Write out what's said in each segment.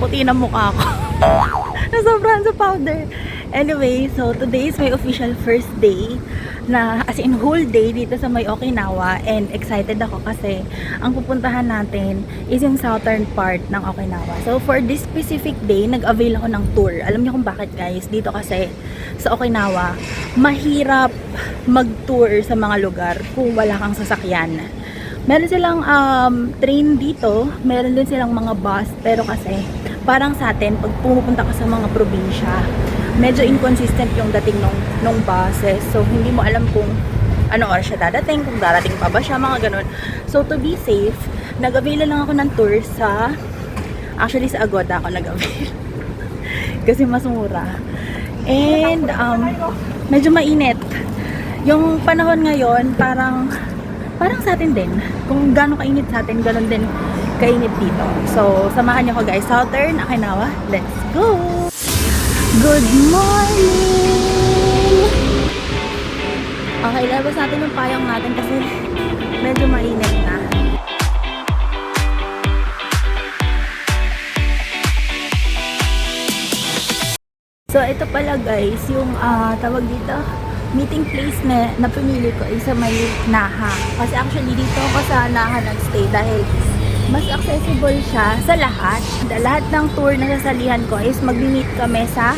puti na mukha ko. Nasobrahan sa powder. Anyway, so today is my official first day na as in whole day dito sa may Okinawa, and excited ako kasi ang pupuntahan natin is yung southern part ng Okinawa. So for this specific day, nag-avail ako ng tour. Alam niyo kung bakit, guys? Dito kasi sa Okinawa, mahirap mag-tour sa mga lugar kung wala kang sasakyan. Meron silang train dito, meron din silang mga bus, pero kasi parang sa atin, pag pumupunta ka sa mga probinsya, medyo inconsistent yung dating nung buses. So, hindi mo alam kung ano oras siya dadating, kung darating pa ba siya, mga ganun. So, to be safe, nag-avail lang ako ng tour actually sa Agoda ako nag-avail. Kasi mas mura. And, medyo mainit. Yung panahon ngayon, parang sa atin din. Kung gaano kainit sa atin, gano'n din kainit dito. So, samahan niyo ko, guys. Southern Okinawa. Let's go! Good morning! Okay, labas natin yung payong natin kasi medyo mainit na. So, ito pala, guys, yung tawag dito, meeting place na pinili ko ay sa may Naha. Kasi actually dito ako sa Naha nag-stay dahil mas accessible siya sa lahat. Lahat ng tour na sasalihan ko is mag-meet kami sa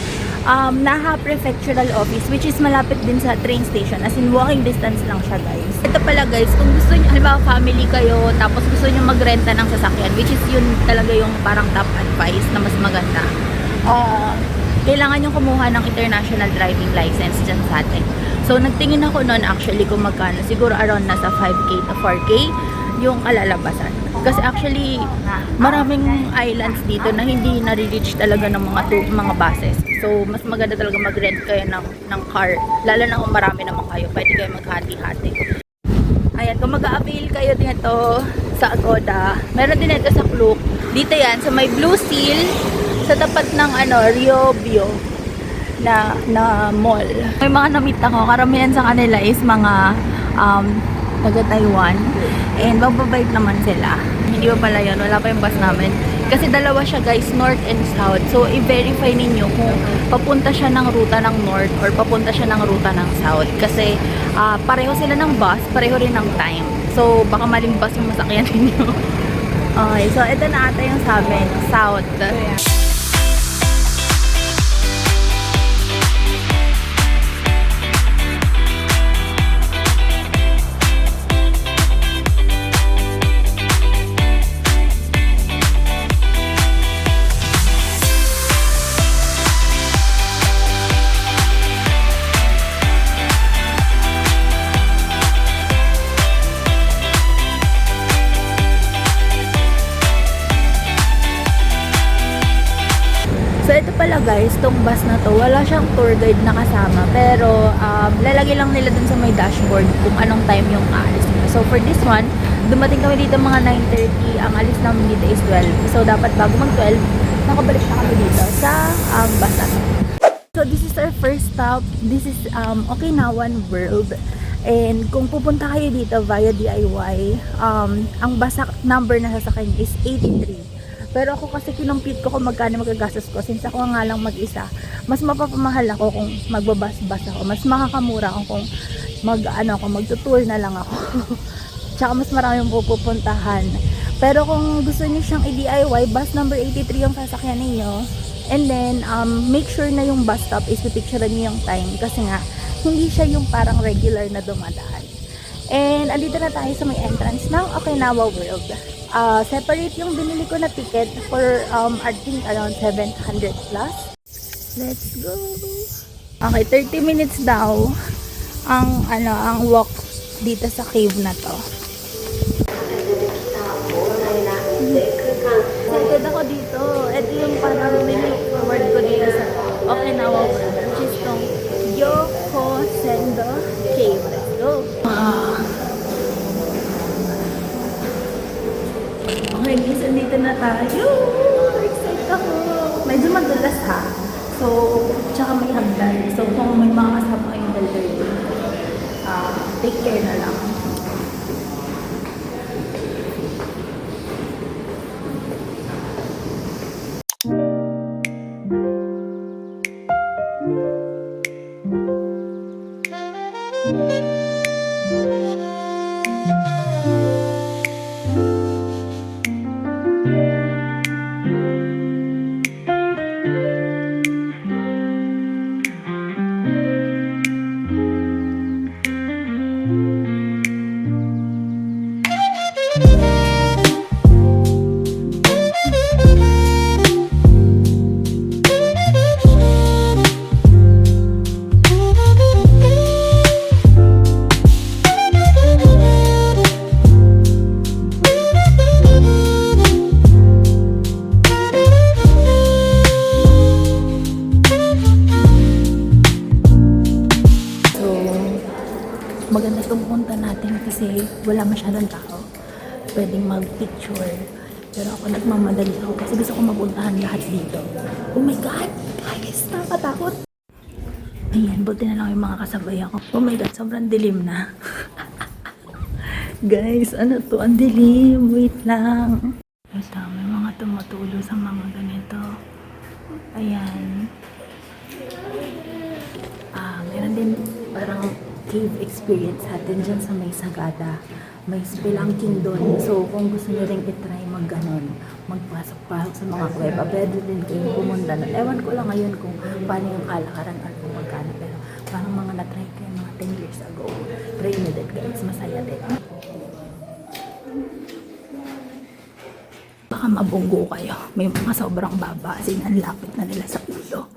Naha Prefectural Office, which is malapit din sa train station. As in, walking distance lang siya, guys. Ito pala, guys, kung gusto nyo, halimbawa family kayo, tapos gusto nyo magrenta ng sasakyan, which is yun talaga yung parang top advice na mas maganda. Kailangan yung kumuha ng international driving license dyan sa atin. So, nagtingin ako noon actually kung magkano. Siguro around nasa 5K to 4K yung kalalabasan. Kasi actually, maraming islands dito na hindi nare-reach talaga ng mga buses. So, mas maganda talaga mag-rent kayo ng car. Lalo na kung marami naman kayo. Pwede kayo maghati-hati. Ayan, kung mag-a-avail kayo dito sa Agoda, meron din ito sa Klook. Dito yan, sa may Blue Seal, sa tapat ng Ryobyo na mall. May mga namit ako, karamihan sa kanila is mga taga Taiwan, and magbabike naman sila. Hindi ba pala yun? Wala pa yung bus namin. Kasi dalawa siya, guys, north and south. So, i-verify ninyo kung papunta siya ng ruta ng north or papunta siya ng ruta ng south. Kasi pareho sila ng bus, pareho rin ng time. So, baka maling bus yung masakyan ninyo. Okay, so ito na ata yung sa amin, south. So, ito pala, guys, tong bus na to, wala siyang tour guide na kasama. Pero, lalagay lang nila dun sa may dashboard kung anong time yung aalis. So, for this one, dumating kami dito mga 9:30. Ang alis namin dito is 12. So, dapat bago mag-12, nakabalik na kami dito sa bus na to. So, this is our first stop. This is Okinawan World. And kung pupunta kayo dito via DIY, ang bus number na sasakyan is 83. Pero ako kasi kinumpute ko kung magkano magagastos ko. Since ako nga lang mag-isa, mas mapapamahal ako kung magbabas-bas ako. Mas makakamura ako kung magtutour na lang ako. Tsaka mas marami yung pupuntahan. Pero kung gusto niyo siyang i-DIY, bus number 83 yung sasakyan niyo. And then, make sure na yung bus stop is pipicturean niyo yung time. Kasi nga, hindi siya yung parang regular na dumadaan. And, andito na tayo sa may entrance ng Okinawa World. Separate yung binili ko na ticket for I think around 700 plus. Let's go. Okay, 30 minutes daw ang walk dito sa cave na to. Excited ako dito. Ito yung parang look forward ko dito sa Okinawa World, which is tong Yokosendo Cave. Let's go. Okay, guys, andito na tayo. Excited ako. Medyo madulas, ha. So, tsaka may hagdan. So, kung may mga kasama kayong elderly, take care na lang. natin kasi wala masyadong tao. Pwedeng mag-picture. Pero ako nagmamadali ako kasi gusto ko mapuntahan lahat dito. Oh my God! Guys, nakatakot! Ayan, buti na lang yung mga kasabay ako. Oh my God, sobrang dilim na. Guys, ano to? Ang dilim. Wait lang. Ito, may mga tumutulo sa mga ganito. Ayan. Meron din parang cave experience natin dyan sa may Sagada. May spelunking doon. So, kung gusto nyo rin itry mag-ganon, magpasok-pasok sa mga kuweba, pwede din kayo pumunta na. Ewan ko lang ngayon kung paano yung kalakaran or kung magkano. Pero parang mga na-try ko yung mga 10 years ago. Try nyo din guys. Masaya din. Baka mabunggo kayo. May mga sobrang baba. As in, ang lapit na nila sa ulo.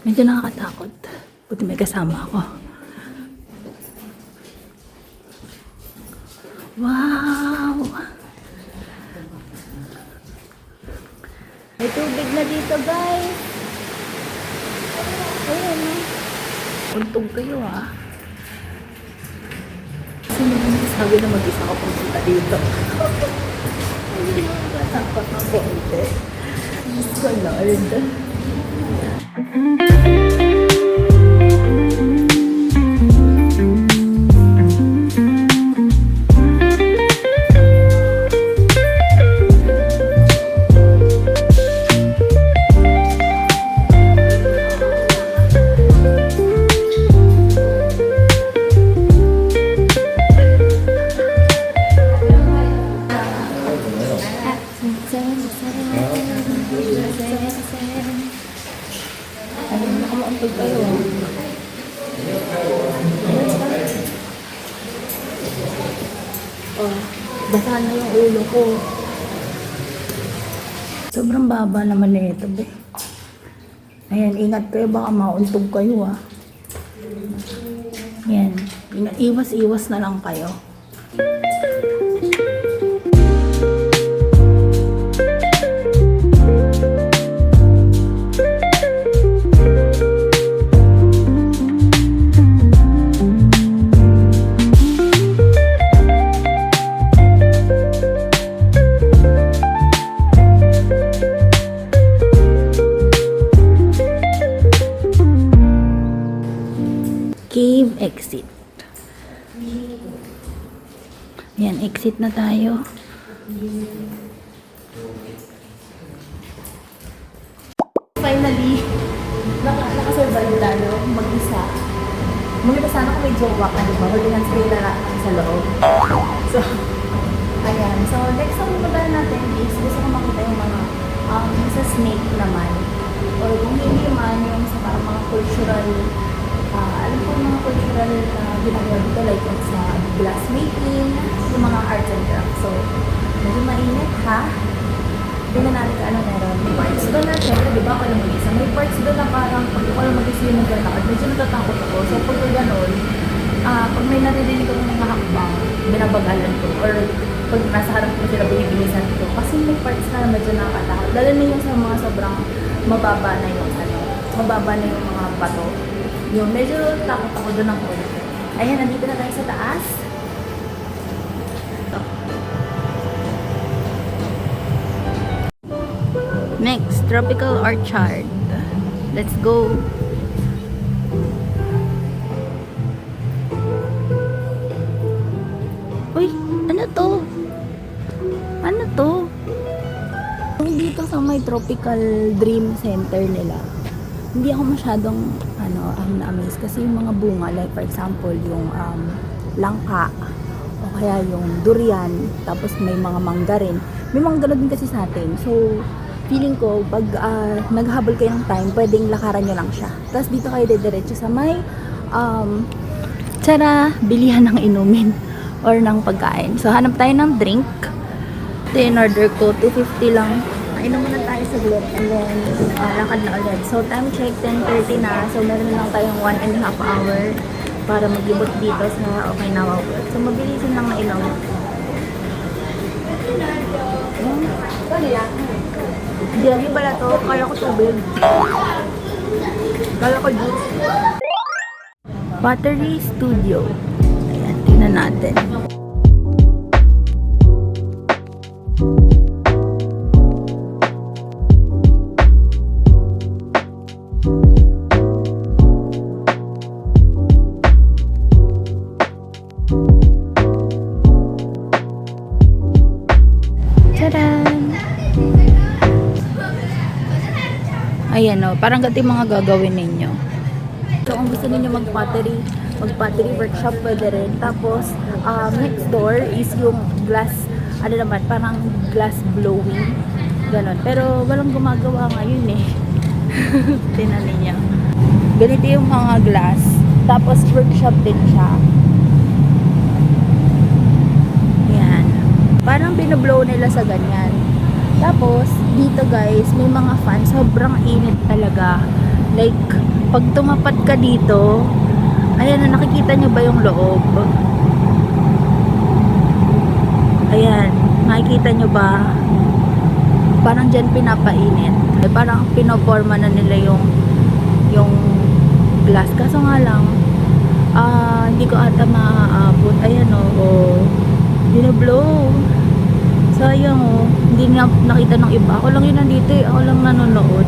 Medyo nakakatakot. Buti may kasama ako. Wow! May tubig na dito, guys. Ayan. Untog kayo, ah. Kasi naman sabi na mag-isa ko pumunta dito. Hindi mo natatakot ng konti. Diyos ko, Lord. Ayun, nakamauntog kayo. Oh, basahan na yung ulo ko. Sobrang baba naman nito, be. Ayan, ingat kayo, baka mauntog kayo, ah. Ayan, iwas-iwas na lang kayo. Cave exit. Yan, exit na tayo. Finally, nakasurvive tayo mag-isa. Maganda sana kung may jowa ka, diba? Magandang stay na natin sa loob. So, ayan. So, next ang pupuntahan natin is gusto ko makita yung mga sa snake naman. Or kung hindi man, yung sa parang mga cultural alam ko mga cultural ginagawa dito like sa glassmaking, yung mga arts and crafts. So, medyo mainit ha. Tingnan natin ka ano meron. May parts doon na, syempre, di ba ako lang mag-isa. May parts doon na parang pag ako lang mag-isa yung naglalakad, medyo natatakot ako. So, pag gano'n, pag may naririnig ako ng hakbang, binabagalan ko. Or pag nasa harap ko sila, binibilisan ko. Kasi may parts na medyo nakakatakot. Lalo na yung sa mga sobrang mababa na yung mababa na yung mga bato. Yung medyo takot ako doon ng ulo. Ayan, nandito na tayo sa taas. Next, Tropical Orchard. Let's go. Uy, ano to? Ano to? Dito sa may Tropical Dream Center nila, hindi ako masyadong na-amaze kasi yung mga bunga, like for example yung langka o kaya yung durian, tapos may mga mangga rin. May mangga din kasi sa atin. So, feeling ko pag naghabol kayo ng time, pwedeng lakaran nyo lang siya. Tapos dito kayo dediretso sa may bilihan ng inumin or ng pagkain. So, hanap tayo ng drink. Ito in order ko, 250 lang. Inom muna tayo sa globe and then lakad na ulit. So time check 10:30 na. So meron lang tayong 1.5 hour para maglibot dito sa Okinawa World. So mabilisin lang na inom. Diyan pala to. Kala ko tubig. Kala ko juice. Battery Studio. Ayan. Tingnan natin. Tadaan! Ayan o, parang ganito yung mga gagawin ninyo. So, kung gusto ninyo mag-pottery workshop, pwede rin. Tapos, next door is yung glass, ano naman, parang glass blowing. Ganon. Pero, walang gumagawa ngayon eh. Tingnan ninyo. Ganito yung mga glass. Tapos, workshop din siya. Yan. Parang binoblow nila sa ganyan. Tapos, dito guys, may mga fan. Sobrang init talaga. Like, pag tumapat ka dito, ayan na, nakikita nyo ba yung loob? Ayan, makikita nyo ba? Parang dyan pinapainit. Parang pinoporma na nila yung glass. Kaso nga lang, hindi ko ata maaabot. Ayan o, binoblow. Sayang o, hindi nga nakita ng iba. Ako lang yun nandito eh. Ako lang nanonood.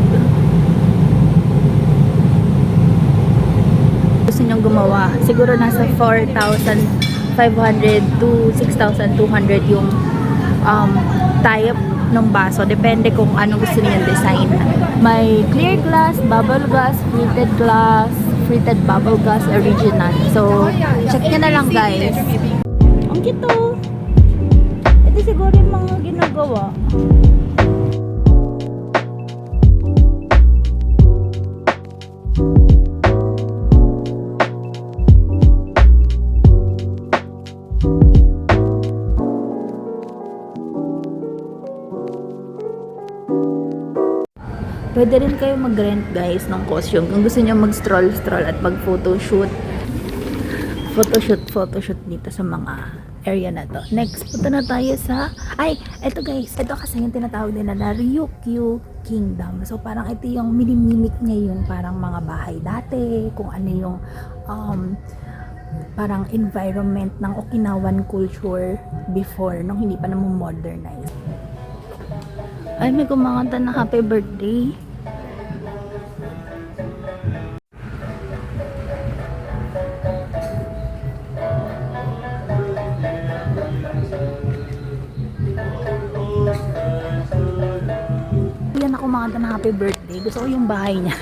Gusto nyong gumawa. Siguro nasa 4,500 to 6,200 yung type ng baso. Depende kung anong gusto niyo design. May clear glass, bubble glass, fritted bubble glass, original. So, check nyo na lang guys. Ang cute oh. Ito siguro yung mga ginagawa. Pwede rin kayo mag-rent guys ng costume kung gusto niyo mag-stroll at mag-photoshoot. Photoshoot dito sa mga area na to. Next, punta na tayo sa... Ay, eto guys. Ito kasi yung tinatawag nila na Ryukyu Kingdom. So, parang ito yung minimimik niya yung parang mga bahay dati. Kung ano yung parang environment ng Okinawan culture before, nung hindi pa naman modernize. Ay, may kumakanta na happy birthday. Yan ako kumakanta na happy birthday. Gusto ko yung bahay niya.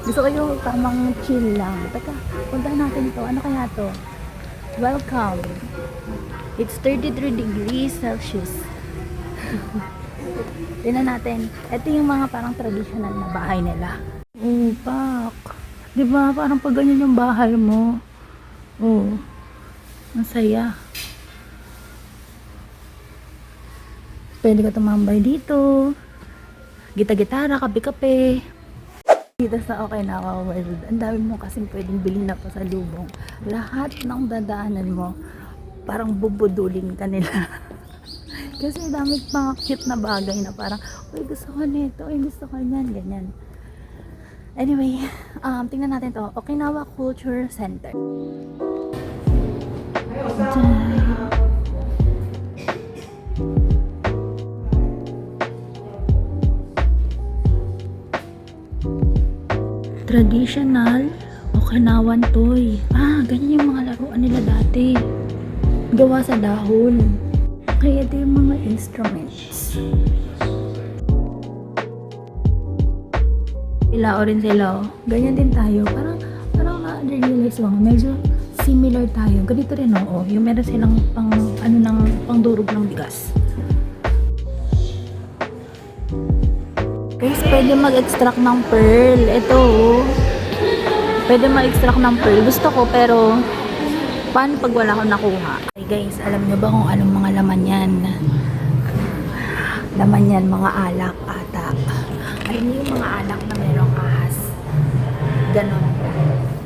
Gusto ko yung tamang chill lang. Teka, puntahan natin to. Ano kaya to? Welcome. It's 33 degrees Celsius. Tingnan natin. Ito yung mga parang traditional na bahay nila. Oh, pak. Diba? Parang pag ganyan yung bahay mo. Oh. Masaya. Pwede ka tumambay dito. Gita-gitara, kape-kape. Dito sa Okinawa World, ang dami mo kasing pwedeng bilhin na pa sa lubong. Lahat ng dadaanan mo, parang bubudulin ka nila. Kasi dami mga cute na bagay na parang, uy, gusto ko nito, uy, gusto ko yan, ganyan. Anyway, tingnan natin to. Okinawa Culture Center. Traditional Okinawan toy. Ganyan yung mga laruan nila dati. Gawa sa dahon. Kaya ito yung mga instruments. Ilao rin sila. Ganyan din tayo. Parang na-realize mo. Medyo similar tayo. Ganito rin oo. Yung meron silang pangdurog ng bigas. Guys, pwede mag-extract ng pearl. Ito, pwede mag-extract ng pearl. Gusto ko, pero paano pag wala akong nakuha? Okay guys, alam nyo ba kung anong mga laman yan? Laman yan, mga alak ata. Ayun yung mga alak na merong ahas. Ganon.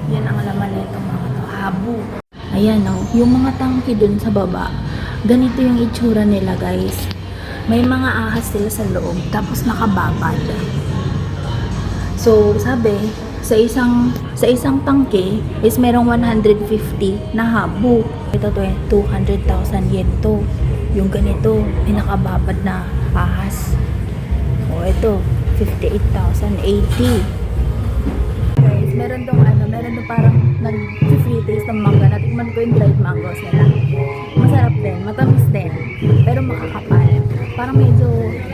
Yan ang laman nito mga to. Habu. Ayan o, yung mga tangki dun sa baba. Ganito yung itsura nila guys. May mga ahas sila sa loob, tapos nakababad. So, sabi, sa isang tangke is merong 150 na habo. Ito to 200,000 yen to. Yung ganito, pinakababad na ahas. O ito, 58,080. Guys, meron dong parang nag-free taste ng mangga. Natikman ko yung dried mangoes nila. Masarap din, matamis din, pero makakapal. Parang medyo,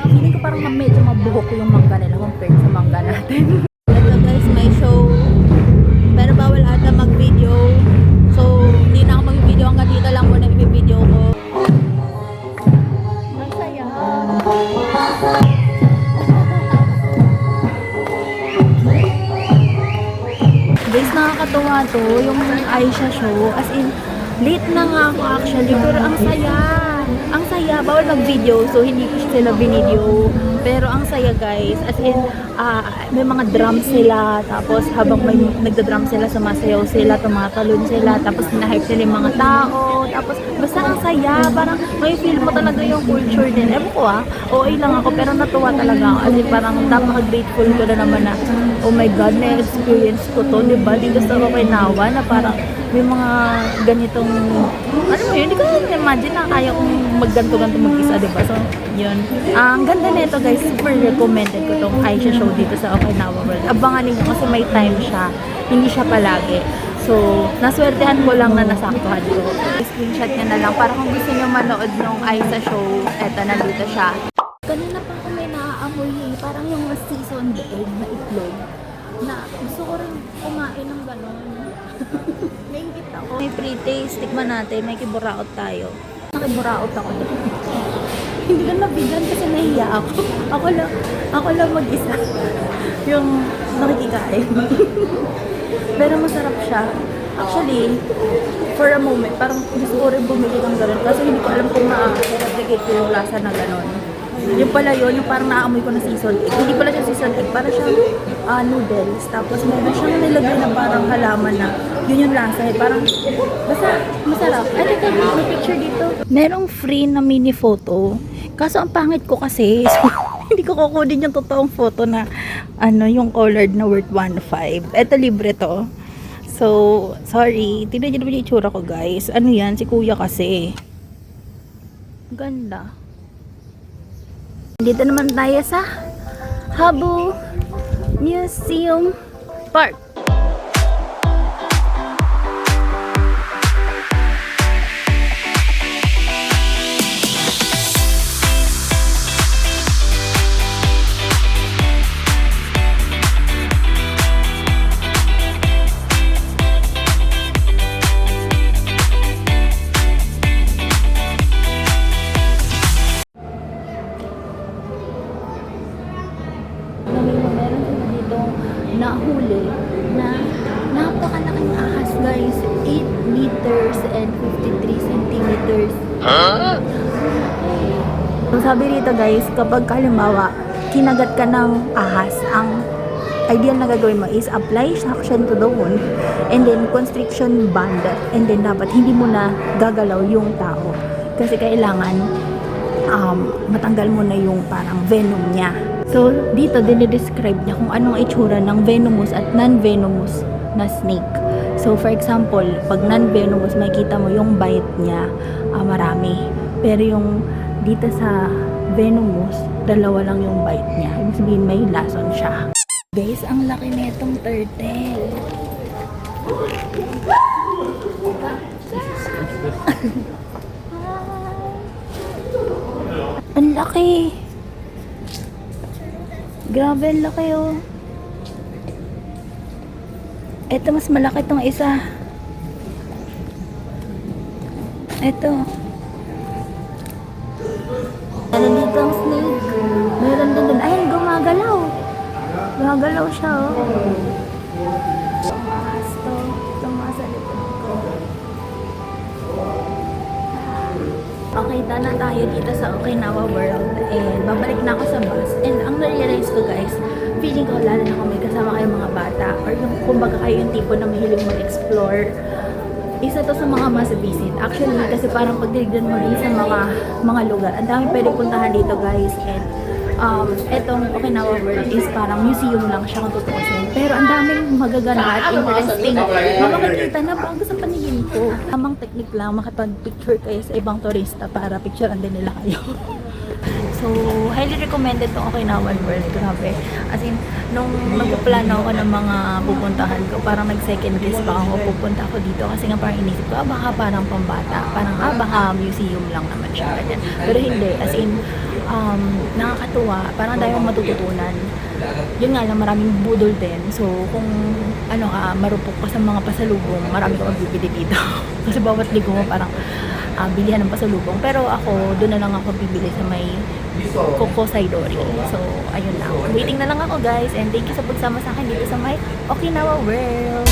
feeling ko parang medyo mabuhok yung mangga nila compared sa mangga natin. Ito guys, may show. Pero bawal ata mag-video. So, hindi na ako mag-video. Hanggang dito lang muna i-video ko. Masaya. Guys, nakakatuwa to. Yung Aisha show. As in, late na nga ako actually. Pero ang saya. Ang saya. Bawal mag-video. So, hindi ko sila binideo. Pero ang saya guys, as in, may mga drums sila, tapos habang may nagda-drum sila, sumasayaw sila, tumatalon sila, tapos hinahype sila yung mga tao, tapos basta ang saya, parang may feel mo talaga yung culture din. Ewan ko OA lang ako, pero natuwa talaga ako, as in, parang napaka-grateful ko na naman na, oh my God, na-experience ko to, diba? Dito sa Okinawa, na parang may mga ganitong, ano mo yun, hindi ko imagine na kaya kong magganto-ganto mag-isa, diba? So, yun. Ang ganda nito guys, super recommended ko tong Aisha show dito sa Okinawa World. Abangan niyo kasi may time siya, hindi siya palagi. So, naswertehan ko lang na nasaktuhan ko. Screenshot niya na lang para kung gusto niyo manood ng Aisha show, eto, nandito siya. Kanina pa ako may naaamoy parang yung seasoned egg na itlog na gusto ko rin kumain ng gano'n. Naingit ako. May pre-taste, tikman natin, may kiburaot tayo. Nakiburaot ako doon. Hindi ka nabigyan kasi nahiya ako. Ako lang mag-isa yung nakikikain. Pero masarap siya. Actually, for a moment, parang gusto ko rin bumili ng gano'n. Kasi hindi ko alam kung na-replicate ko yung lasa na gano'n. Yung pala yun, yung parang naamoy ko na seasoned egg. Hindi pala siya seasoned egg, parang siyang noodles. Tapos meron siyang nilagay na parang halaman na yun yung lasa. Parang, basta masarap. Ay, teka, may picture dito. Merong free na mini photo. Kaso ang pangit ko kasi, so, hindi ko kukunin yung totoong photo na yung colored na worth 1.5. Eto, libre to. So, sorry. Tignan nyo naman yung itsura ko, guys. Ano yan? Si kuya kasi. Ganda. Dito naman tayo sa Habu Museum Park. Nahuli na napakalaking ahas guys, 8 meters and 53 centimeters. So sabi rito guys, kapag halimbawa kinagat ka ng ahas, ang ideal na gagawin mo is apply suction to the wound and then constriction band, and then dapat hindi mo na gagalaw yung tao kasi kailangan matanggal mo na yung parang venom niya. So, dito dinidescribe niya kung anong itsura ng venomous at non-venomous na snake. So, for example, pag non-venomous, makikita mo yung bite niya, marami. Pero yung dito sa venomous, dalawa lang yung bite niya. Ibig sabihin, may lason siya. Guys, ang laki netong turtle. Ang laki. Grabe, ang laki oh. Ito, mas malaki itong isa. Ito. Meron dito ang snake. Meron din dun. Ayun, gumagalaw. Gumagalaw siya oh. Tumaas to. Tumaas sa likod ko. Okay, na tayo dito sa Okinawa World and babalik na ako sa bus. And ang na-realize ko guys, feeling ko lalo na kung may kasama kayong mga bata or yung kumbaga kayo yung tipo na mahilig mag-explore, isa to sa mga must-visit. Actually, kasi parang pag tinignan mo rin sa mga lugar, ang dami pwede puntahan dito guys. And etong Okinawa World is parang museum lang siya kung tutuusin. Pero ang daming magaganda at interesting na makikita na bago sa paningin ko. Tamang technique lang, makapag-picture kayo sa ibang turista para picturean din nila kayo. So, highly recommended tong Okinawa World. Grabe. As in, nung nagpaplano ako ng mga pupuntahan ko, parang nag-second guess pa ako, pupunta ako dito. Kasi nga parang inisip ko, baka parang pambata. Parang, baka museum lang naman siya. Ganyan. Pero hindi. As in, nakakatuwa. Parang dahil mong matututunan. Yun nga lang, maraming budol din. So, kung ano ka, marupok ka sa mga pasalubong, marami ka magbibili dito. Kasi bawat ligo mo parang bilihan ng pasalubong. Pero ako, doon na lang ako bibili sa may Coco Saidori. So, ayun lang. Waiting na lang ako guys. And thank you sa pagsama sa akin dito sa may Okinawa World.